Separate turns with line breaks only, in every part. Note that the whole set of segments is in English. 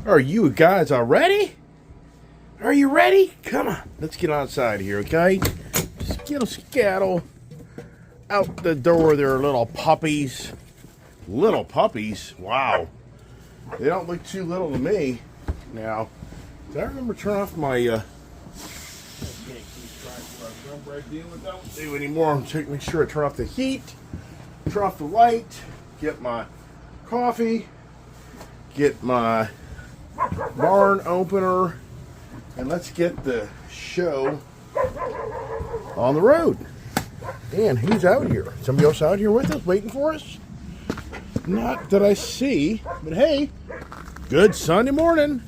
Are you guys all ready? Are you ready? Come on, let's get outside here, okay? Skittle scaddle. Out the door there are little puppies. Little puppies? Wow. They don't look too little to me. Now, did I remember to turn off my, I can't keep track of what I've done, but I don't do anymore. I'm checking, make sure I turn off the heat, turn off the light, get my coffee, get my barn opener, and let's get the show on the road. And who's out here? Somebody else out here with us, waiting for us? Not that I see, but hey, good Sunday morning.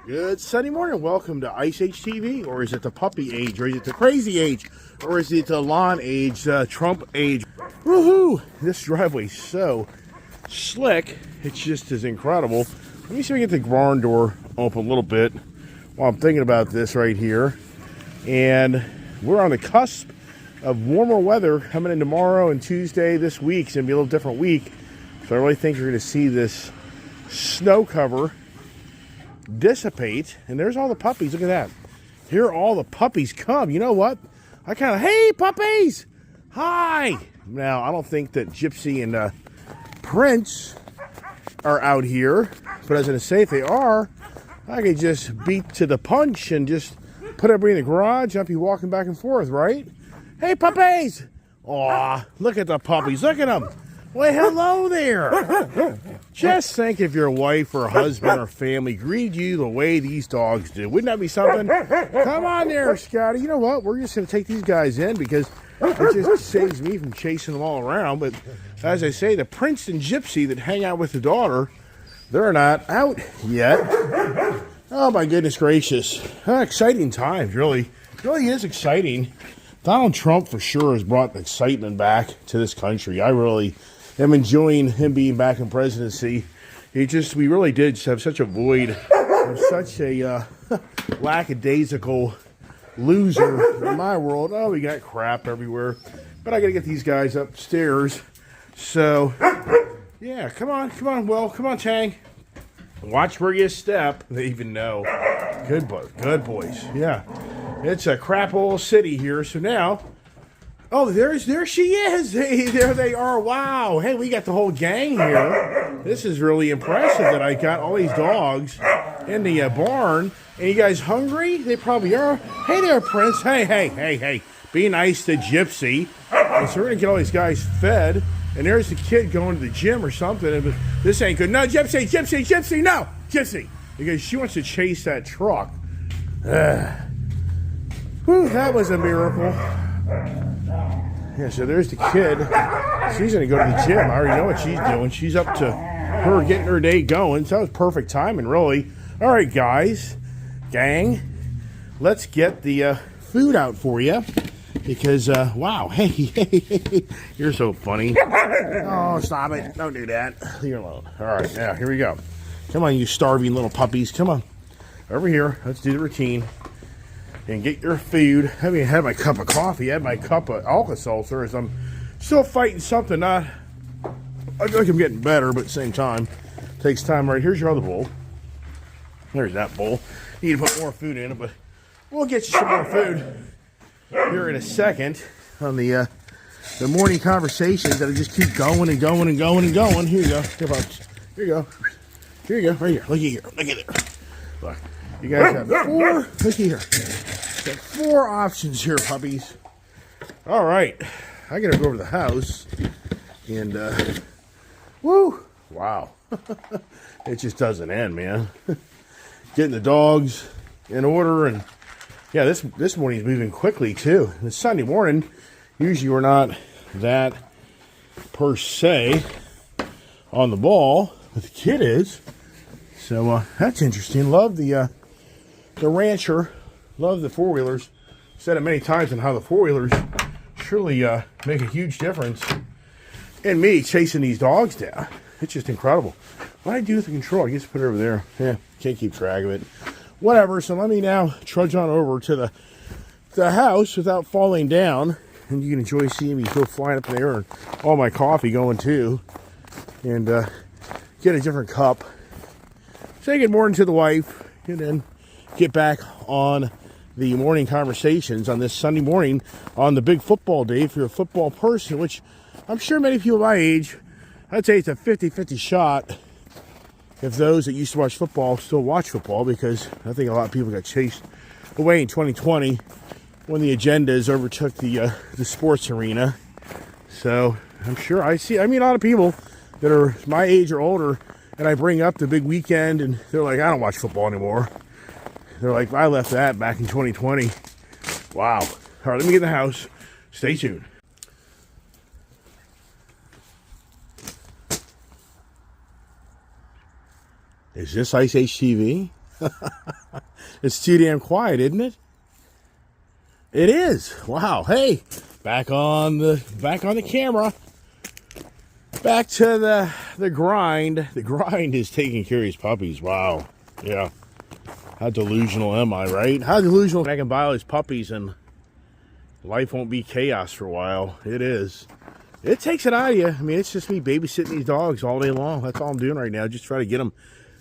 Good Sunday morning. Welcome to Ice Age TV, or is it the puppy age, or is it the crazy age, or is it the lawn age, Trump age? Woohoo! This driveway's so slick. It just is incredible. Let me see if we can get the barn door open a little bit while I'm thinking about this right here. And we're on the cusp of warmer weather coming in tomorrow and Tuesday. This week's going to be a little different week. So I really think you're going to see this snow cover dissipate. And there's all the puppies. Look at that. Here all the puppies come. You know what? I kind of, hey, puppies! Hi! Now, I don't think that Gypsy and Prince are out here. But I was going to say, if they are, I could just beat to the punch and just put everybody in the garage. I'd be walking back and forth, right? Hey, puppies! Aw, look at the puppies. Look at them. Well, hello there. Just think if your wife or husband or family greeted you the way these dogs do. Wouldn't that be something? Come on there, Scotty. You know what? We're just going to take these guys in because it just saves me from chasing them all around. But as I say, the Prince and Gypsy that hang out with the daughter, they're not out yet. Oh, my goodness gracious. Exciting times, really. It really is exciting. Donald Trump, for sure, has brought excitement back to this country. I really am enjoying him being back in presidency. We really did just have such a void of such a lackadaisical loser in my world. Oh, we got crap everywhere. But I got to get these guys upstairs. So, yeah, come on, Will. Come on, Tang. Watch where you step. They even know. Good boys. Yeah. It's a crap old city here. So now, oh, there she is. Hey, there they are. Wow. Hey, we got the whole gang here. This is really impressive that I got all these dogs in the barn. And you guys hungry? They probably are. Hey there, Prince. Hey. Be nice to Gypsy. And so we're going to get all these guys fed. And there's the kid going to the gym or something. But this ain't good. No, Gypsy, no. Gypsy. Because she wants to chase that truck. Whew, that was a miracle. Yeah, so there's the kid. She's going to go to the gym. I already know what she's doing. She's up to her getting her day going. So that was perfect timing, really. All right, guys, gang, let's get the food out for you. Because, wow, hey, you're so funny. Oh, stop it. Don't do that. Leave her alone. All right, now, here we go. Come on, you starving little puppies. Come on. Over here. Let's do the routine. And get your food. I haven't had my cup of coffee. I had my cup of Alka-Seltzer as I'm still fighting something. I feel like I'm getting better, but at the same time, it takes time. All right, here's your other bowl. There's that bowl. You need to put more food in it, but we'll get you some more food here in a second on the morning conversations that just keep going and going and going and going. Here you go. Here you go. Here you go. Right here. Look at there. Look. You guys have four. Look here. Got 4 options here, puppies. All right. I got to go over to the house. And, woo. Wow. It just doesn't end, man. Getting the dogs in order. And, yeah, this morning's moving quickly, too. It's Sunday morning. Usually we're not that, per se, on the ball. But the kid is. So, that's interesting. Love the rancher. Love the four-wheelers. Said it many times on how the four-wheelers surely make a huge difference in me chasing these dogs down. It's just incredible. What do I do with the control? I guess put it over there. Yeah, can't keep track of it. Whatever. So let me now trudge on over to the house without falling down. And you can enjoy seeing me go flying up in the air and all my coffee going too. And get a different cup. say good morning to the wife, and then get back on the morning conversations on this Sunday morning on the big football day. If you're a football person, which I'm sure many people my age, I'd say it's a 50-50 shot if those that used to watch football still watch football, because I think a lot of people got chased away in 2020 when the agendas overtook the sports arena. So I'm sure I mean, a lot of people that are my age or older, and I bring up the big weekend, and they're like, I don't watch football anymore. They're like, I left that back in 2020. Wow. All right, let me get in the house. Stay tuned. Is this Ice Age TV? It's too damn quiet, isn't it? It is. Wow. Hey, back on the camera. Back to the grind. The grind is taking care of his puppies. Wow. Yeah. How delusional am I, right? How delusional I can buy all these puppies and life won't be chaos for a while. It is. It takes it out of you. I mean, it's just me babysitting these dogs all day long. That's all I'm doing right now. Just try to get them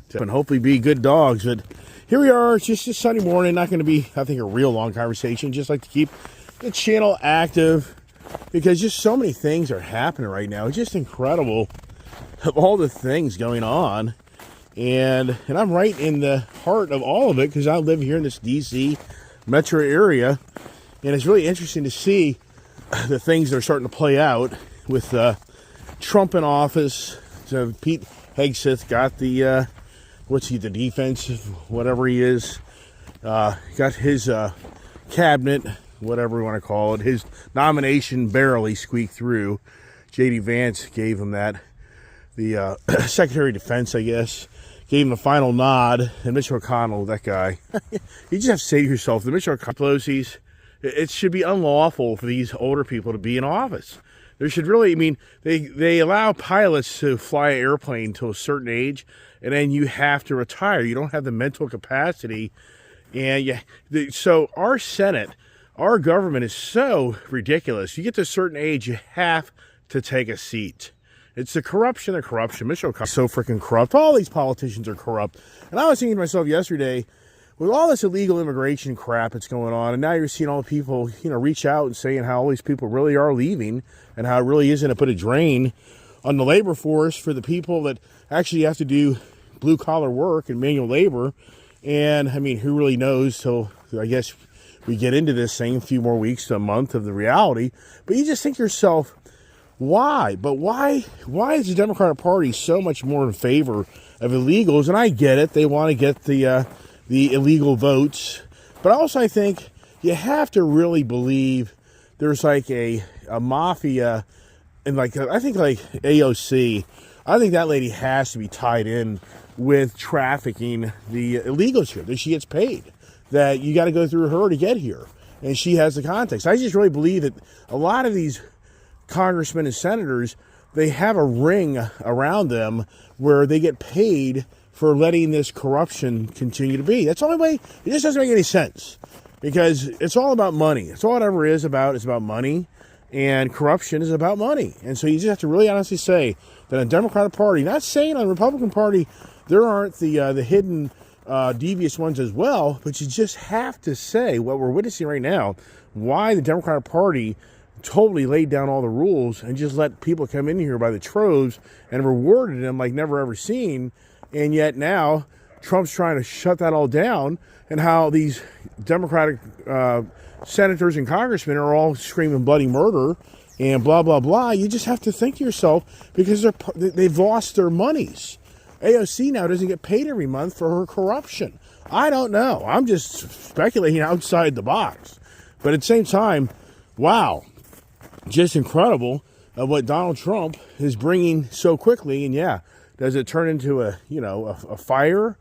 to and hopefully be good dogs. But here we are. It's just a Sunday morning. Not going to be, I think, a real long conversation. Just like to keep the channel active because just so many things are happening right now. It's just incredible of all the things going on. And I'm right in the heart of all of it because I live here in this D.C. metro area. And it's really interesting to see the things that are starting to play out with Trump in office. So Pete Hegseth got the, the defense, whatever he is. Got his cabinet, whatever we want to call it. His nomination barely squeaked through. J.D. Vance gave him that. The Secretary of Defense, I guess, gave him the final nod. And Mitch McConnell, that guy, you just have to say to yourself, the Mitch Pelosi's, it should be unlawful for these older people to be in office. There should really, I mean, they allow pilots to fly an airplane to a certain age, and then you have to retire. You don't have the mental capacity. And so our Senate, our government is so ridiculous. You get to a certain age, you have to take a seat. It's the corruption. Mitch McConnell is so freaking corrupt. All these politicians are corrupt. And I was thinking to myself yesterday, with all this illegal immigration crap that's going on, and now you're seeing all the people, reach out and saying how all these people really are leaving and how it really is going to put a drain on the labor force for the people that actually have to do blue-collar work and manual labor. And, I mean, who really knows till, I guess, we get into this thing a few more weeks to a month of the reality. But you just think to yourself, why? But why is the Democratic Party so much more in favor of illegals? And I get it. They want to get the illegal votes. But also I think you have to really believe there's like a mafia and I think AOC. I think that lady has to be tied in with trafficking the illegals here, that she gets paid, that you got to go through her to get here. And she has the context. I just really believe that a lot of these congressmen and senators, they have a ring around them where they get paid for letting this corruption continue to be. That's the only way. It just doesn't make any sense because it's all about money. It's all it ever is about. It's about money, and corruption is about money. And so you just have to really honestly say that a Democratic Party, not saying on the Republican Party there aren't the hidden devious ones as well, but you just have to say what we're witnessing right now, why the Democratic Party totally laid down all the rules and just let people come in here by the troves and rewarded them like never ever seen. And yet now Trump's trying to shut that all down, and how these Democratic senators and congressmen are all screaming bloody murder and blah, blah, blah. You just have to think to yourself, because they've lost their monies. AOC now doesn't get paid every month for her corruption. I don't know. I'm just speculating outside the box. But at the same time, wow, just incredible of what Donald Trump is bringing so quickly. And yeah, does it turn into a fire?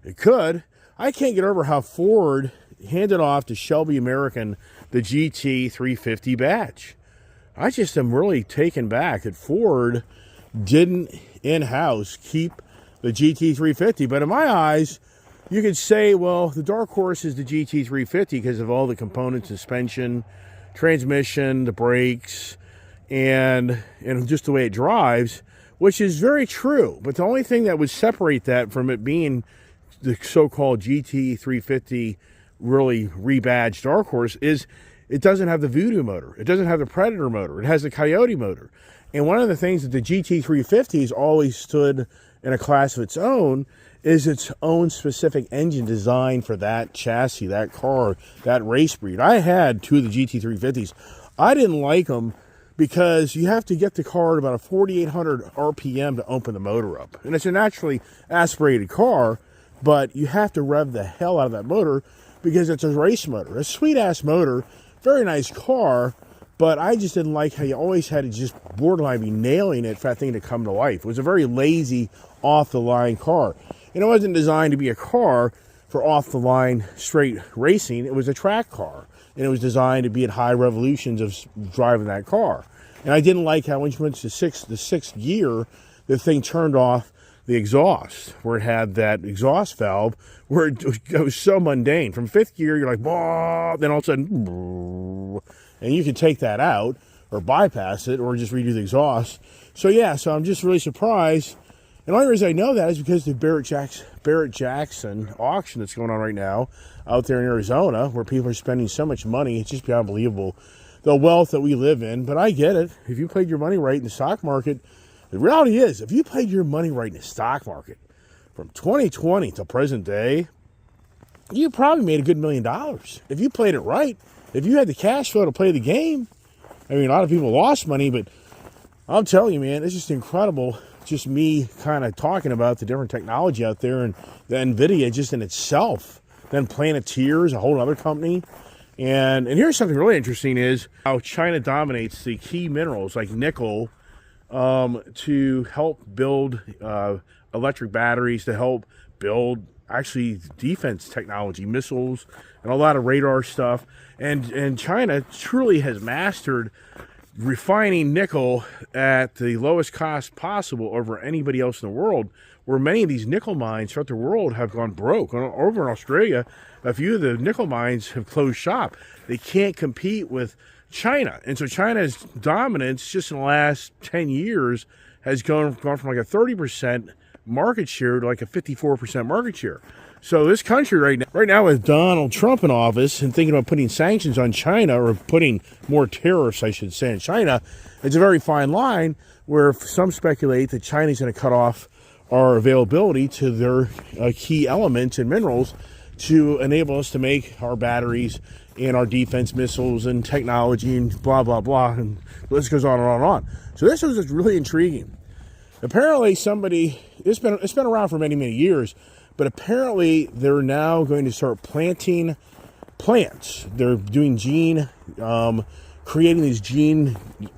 It could. I can't get over how Ford handed off to Shelby American the GT 350 badge. I just am really taken back that Ford didn't in-house keep the GT 350. But in my eyes, you could say, well, the dark horse is the GT 350 because of all the components, suspension, transmission, the brakes, and just the way it drives, which is very true. But the only thing that would separate that from it being the so-called GT350 really rebadged Dark Horse is it doesn't have the Voodoo motor. It doesn't have the Predator motor. It has the Coyote motor. And one of the things that the GT350 has always stood in a class of its own is its own specific engine designed for that chassis, that car, that race breed. I had two of the GT350s. I didn't like them because you have to get the car at about a 4,800 RPM to open the motor up. And it's a naturally aspirated car, but you have to rev the hell out of that motor because it's a race motor. A sweet-ass motor, very nice car, but I just didn't like how you always had to just borderline be nailing it for that thing to come to life. It was a very lazy, off-the-line car. And it wasn't designed to be a car for off-the-line straight racing. It was a track car. And it was designed to be at high revolutions of driving that car. And I didn't like how when you went to the sixth gear, the thing turned off the exhaust, where it had that exhaust valve, where it was so mundane. From fifth gear, you're like, bah, then all of a sudden, and you can take that out, or bypass it, or just redo the exhaust. So yeah, so I'm just really surprised. And the only reason I know that is because the Barrett Jackson auction that's going on right now out there in Arizona, where people are spending so much money. It's just beyond unbelievable, the wealth that we live in. But I get it. If you played your money right in the stock market, the reality is, if you played your money right in the stock market from 2020 to present day, you probably made a good $1 million. If you played it right, if you had the cash flow to play the game. I mean, a lot of people lost money, but I'm telling you, man, it's just incredible. Just me kind of talking about the different technology out there, and the NVIDIA just in itself. Then Planeteer is a whole other company. And here's something really interesting is how China dominates the key minerals like nickel to help build electric batteries, to help build actually defense technology, missiles, and a lot of radar stuff. And China truly has mastered refining nickel at the lowest cost possible over anybody else in the world, where many of these nickel mines throughout the world have gone broke. Over in Australia, a few of the nickel mines have closed shop. They can't compete with China. And so China's dominance just in the last 10 years has gone from like a 30% market share to like a 54% market share. So this country right now with Donald Trump in office and thinking about putting sanctions on China, or putting more tariffs, I should say, in China, it's a very fine line where some speculate that China's going to cut off our availability to their key elements and minerals to enable us to make our batteries and our defense missiles and technology and blah, blah, blah. And the list goes on and on and on. So this was just really intriguing. Apparently it's been around for many, many years, but apparently they're now going to start planting plants. They're doing creating these gene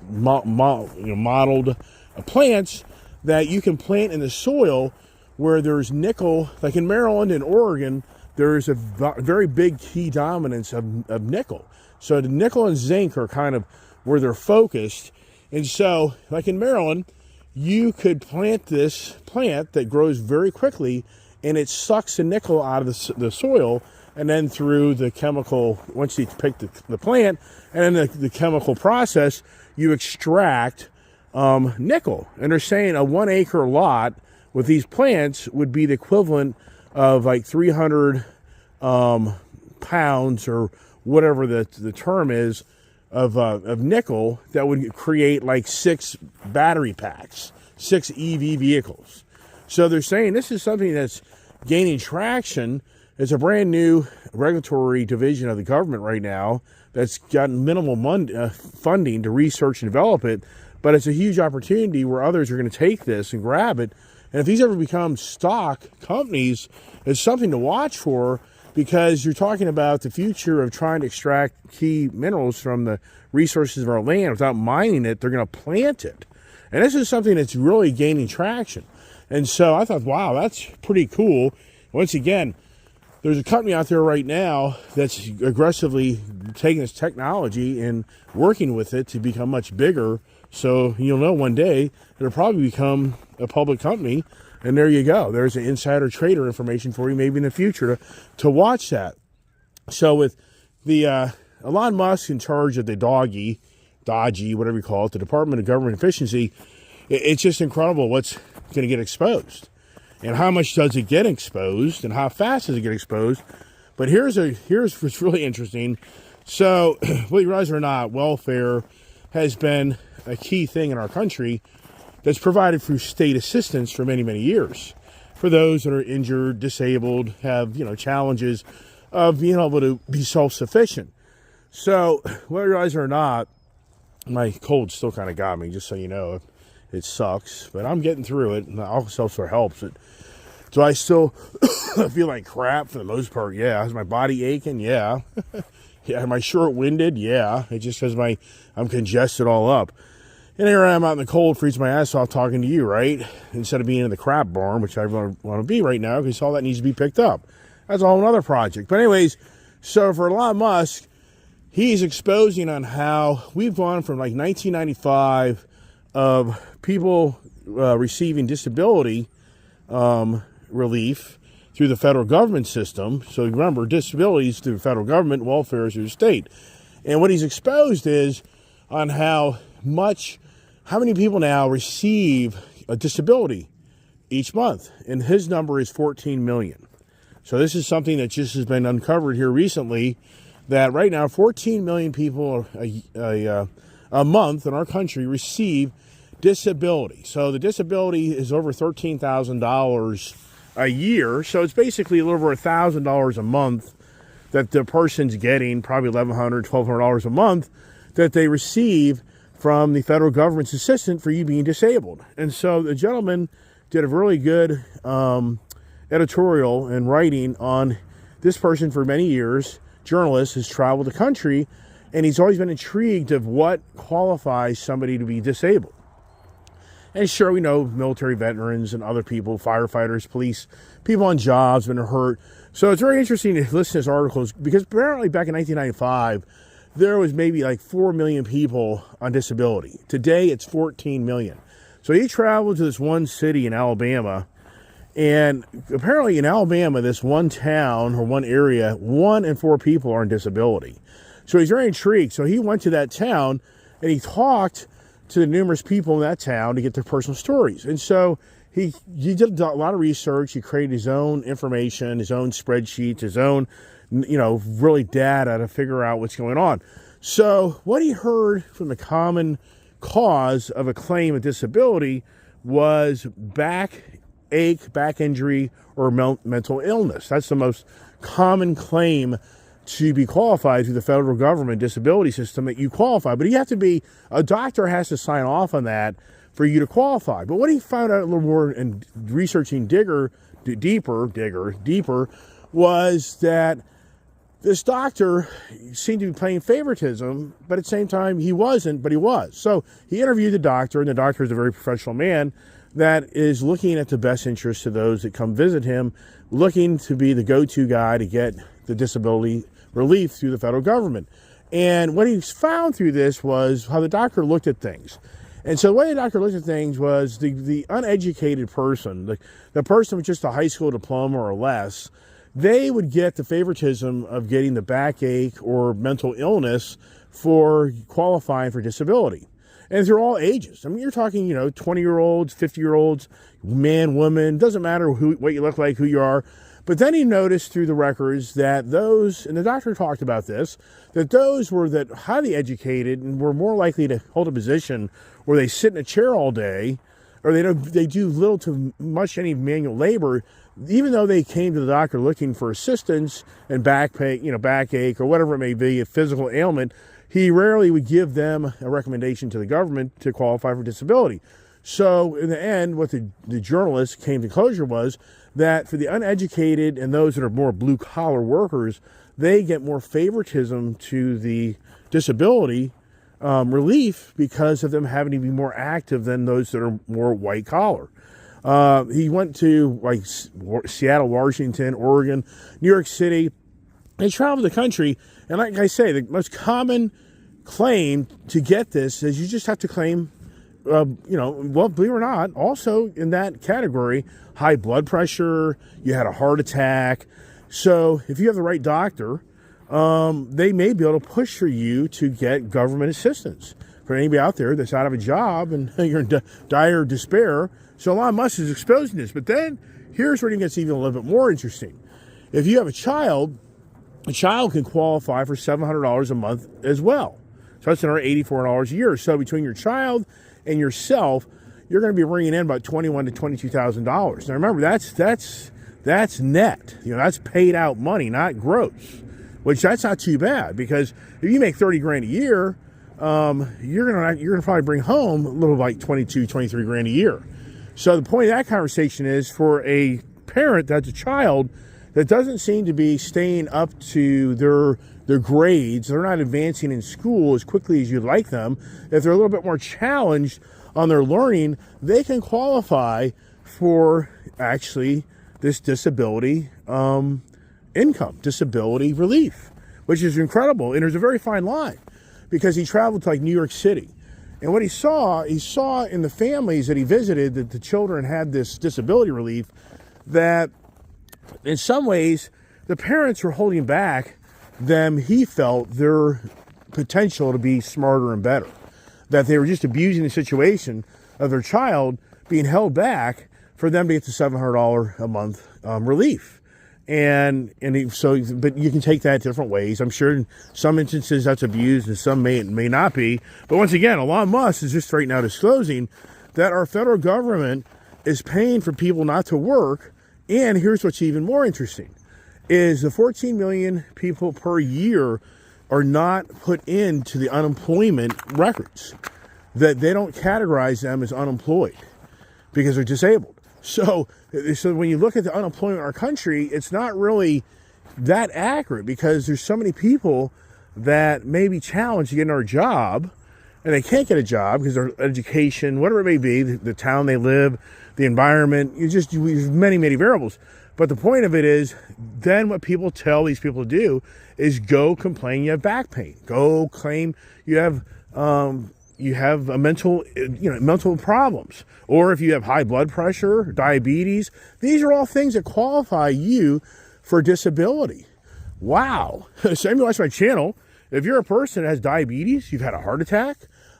modeled plants that you can plant in the soil where there's nickel. Like in Maryland and Oregon, there's a very big key dominance of nickel. So the nickel and zinc are kind of where they're focused. And so, like in Maryland, you could plant this plant that grows very quickly, and it sucks the nickel out of the soil, and then through the chemical, once you pick the plant, and then the chemical process, you extract nickel. And they're saying a 1 acre lot with these plants would be the equivalent of like 300 pounds, or whatever the term is, of nickel that would create like 6 battery packs, 6 EV vehicles. So they're saying this is something that's gaining traction. It's a brand new regulatory division of the government right now that's gotten minimal funding to research and develop it, but it's a huge opportunity where others are going to take this and grab it. And if these ever become stock companies, it's something to watch for, because you're talking about the future of trying to extract key minerals from the resources of our land without mining it. They're going to plant it. And this is something that's really gaining traction. And so I thought, wow, that's pretty cool. Once again, there's a company out there right now that's aggressively taking this technology and working with it to become much bigger. So you'll know one day it'll probably become a public company. And there you go. There's an insider trader information for you maybe in the future to watch that. So with the Elon Musk in charge of the DOGE, whatever you call it, the Department of Government Efficiency, it's just incredible what's going to get exposed. and how much does it get exposed, and how fast does it get exposed. But here's what's really interesting. So, whether you realize it or not, welfare has been a key thing in our country that's provided through state assistance for many, many years. For those that are injured, disabled, have, challenges of being able to be self-sufficient. So, whether you realize it or not, my cold still kind of got me, just so you know. It sucks, but I'm getting through it, and the Alka-Seltzer helps it. Do I still feel like crap for the most part? Yeah. Is my body aching? Yeah. Yeah. Am I short-winded? Yeah. It's just because I'm congested all up. And here I am out in the cold, freezing my ass off talking to you, right? Instead of being in the crap barn, which I want to be right now, because all that needs to be picked up. That's a whole other project. But anyways, so for Elon Musk, he's exposing on how we've gone from like 1995 of people receiving disability relief through the federal government system. So remember, disabilities through the federal government, welfare is through the state. And what he's exposed is on how many people now receive a disability each month. And his number is 14 million. So this is something that just has been uncovered here recently, that right now 14 million people a month in our country receive disability. So the disability is over $13,000 a year. So it's basically a little over $1,000 a month that the person's getting, probably $1,100, $1,200 a month that they receive from the federal government's assistance for you being disabled. And so the gentleman did a really good editorial and writing on this person for many years. Journalist has traveled the country, and he's always been intrigued of what qualifies somebody to be disabled. And sure, we know military veterans and other people, firefighters, police, people on jobs when they're hurt. So it's very interesting to listen to his articles, because apparently back in 1995, there was maybe like 4 million people on disability. Today, it's 14 million. So he traveled to this one city in Alabama, and apparently in Alabama, this one town or one area, 1 in 4 people are on disability. So he's very intrigued. So he went to that town, and he talked to the numerous people in that town to get their personal stories. And so he did a lot of research. He created his own information, his own spreadsheets, his own, really data to figure out what's going on. So what he heard from the common cause of a claim of disability was backache, back injury, or mental illness. That's the most common claim to be qualified through the federal government disability system, that you qualify. But a doctor has to sign off on that for you to qualify. But what he found out a little more in researching deeper, was that this doctor seemed to be playing favoritism, but at the same time, he wasn't, but he was. So he interviewed the doctor, and the doctor is a very professional man that is looking at the best interest of those that come visit him, looking to be the go-to guy to get the disability relief through the federal government. And what he found through this was how the doctor looked at things. And so the way the doctor looked at things was the uneducated person, the person with just a high school diploma or less, they would get the favoritism of getting the backache or mental illness for qualifying for disability. And they're all ages. I mean, you're talking, 20-year-olds, 50-year-olds, man, woman, doesn't matter what you look like, who you are. But then he noticed through the records that those, and the doctor talked about this, that those were that highly educated and were more likely to hold a position where they sit in a chair all day, or they do little to much any manual labor, even though they came to the doctor looking for assistance and backache or whatever it may be, a physical ailment, he rarely would give them a recommendation to the government to qualify for disability. So in the end, what the journalist came to closure was that for the uneducated and those that are more blue-collar workers, they get more favoritism to the disability relief because of them having to be more active than those that are more white-collar. He went to like Seattle, Washington, Oregon, New York City. He traveled the country, and like I say, the most common claim to get this is you just have to claim, well, believe it or not, also in that category, high blood pressure, you had a heart attack. So if you have the right doctor, they may be able to push for you to get government assistance. For anybody out there that's out of a job and you're in dire despair. So Elon Musk is exposing this. But then Here's where it gets even a little bit more interesting. If you have a child can qualify for $700 a month as well. So that's another $84 a year. So between your child and yourself, you're going to be bringing in about $21,000 to $22,000. Now remember, that's net. That's paid out money, not gross. Which that's not too bad, because if you make $30,000 a year, you're gonna probably bring home a little like $22,000, $23,000 a year. So the point of that conversation is, for a parent that's a child that doesn't seem to be staying up to their grades, they're not advancing in school as quickly as you'd like them. If they're a little bit more challenged on their learning, they can qualify for actually this disability income, disability relief, which is incredible. And there's a very fine line, because he traveled to like New York City. And what he saw in the families that he visited, that the children had this disability relief, that in some ways the parents were holding back them, he felt, their potential to be smarter and better. That they were just abusing the situation of their child being held back for them to get the $700 a month relief. But you can take that different ways. I'm sure in some instances that's abused and some may not be. But once again, Elon Musk is just right now disclosing that our federal government is paying for people not to work. And here's what's even more interesting, is the 14 million people per year are not put into the unemployment records. That they don't categorize them as unemployed because they're disabled. So when you look at the unemployment in our country, it's not really that accurate, because there's so many people that may be challenged to get another job, and they can't get a job because their education, whatever it may be, the town they live, the environment, there's many, many variables. But the point of it is, then what people tell these people to do is go complain you have back pain. Go claim you have a mental problems. Or if you have high blood pressure, diabetes, these are all things that qualify you for disability. Wow. So if you watch my channel, if you're a person that has diabetes, you've had a heart attack,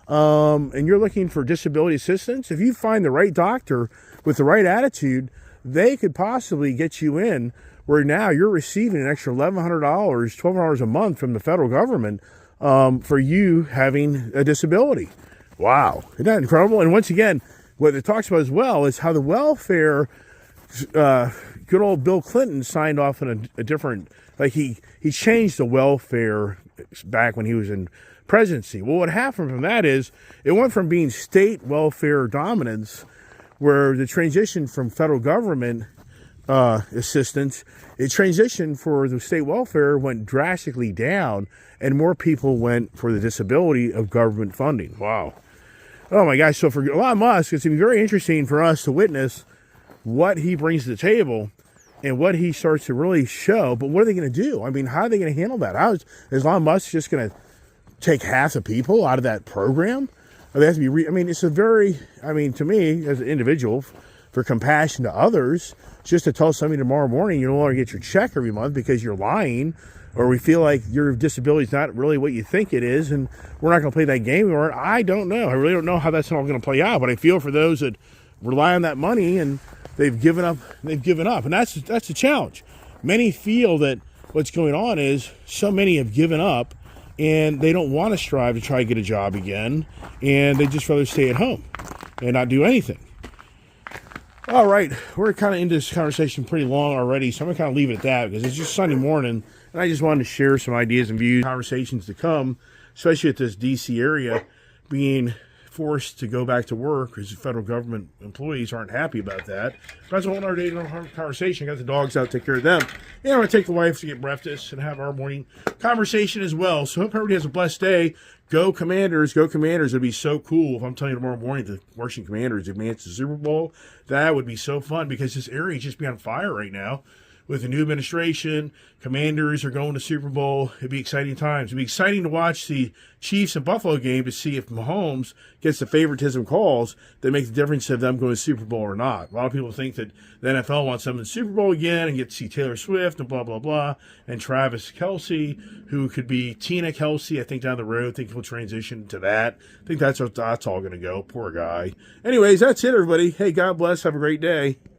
and you're looking for disability assistance, if you find the right doctor with the right attitude, they could possibly get you in where now you're receiving an extra $1,100, $1,200 a month from the federal government for you having a disability. Wow. Isn't that incredible? And once again, what it talks about as well is how the welfare, good old Bill Clinton signed off on a different, like he changed the welfare back when he was in presidency. Well, what happened from that is it went from being state welfare dominance, where the transition from federal government assistance, it transitioned for the state welfare went drastically down, and more people went for the disability of government funding. Wow. Oh my gosh. So for Elon Musk, it's going to be very interesting for us to witness what he brings to the table and what he starts to really show. But what are they going to do? I mean, how are they going to handle that? Is Elon Musk just going to take half the people out of that program? Or they have to be it's a very, to me as an individual, for compassion to others, just to tell somebody tomorrow morning you no longer get your check every month because you're lying, or we feel like your disability is not really what you think it is, and we're not going to play that game anymore. I don't know. I really don't know how that's all going to play out, but I feel for those that rely on that money and they've given up. And that's the challenge. Many feel that what's going on is so many have given up and they don't want to strive to try to get a job again, and they just rather stay at home and not do anything. All right, we're kind of into this conversation pretty long already, so I'm going to kind of leave it at that, because it's just Sunday morning, and I just wanted to share some ideas and views, conversations to come, especially at this D.C. area, being forced to go back to work because the federal government employees aren't happy about that. But that's a whole other day, conversation. I got the dogs out, take care of them. And I'm going to take the wife to get breakfast and have our morning conversation as well. So hope everybody has a blessed day. Go Commanders, go Commanders. It'd be so cool if I'm telling you tomorrow morning the Washington Commanders advance to the Super Bowl. That would be so fun, because this area is just be on fire right now. With the new administration, Commanders are going to Super Bowl. It'd be exciting times. It'd be exciting to watch the Chiefs and Buffalo game to see if Mahomes gets the favoritism calls that make the difference of them going to Super Bowl or not. A lot of people think that the NFL wants them in the Super Bowl again and get to see Taylor Swift and blah, blah, blah, and Travis Kelce, who could be Tina Kelce, I think, down the road. I think he'll transition to that. I think that's all going to go. Poor guy. Anyways, that's it, everybody. Hey, God bless. Have a great day.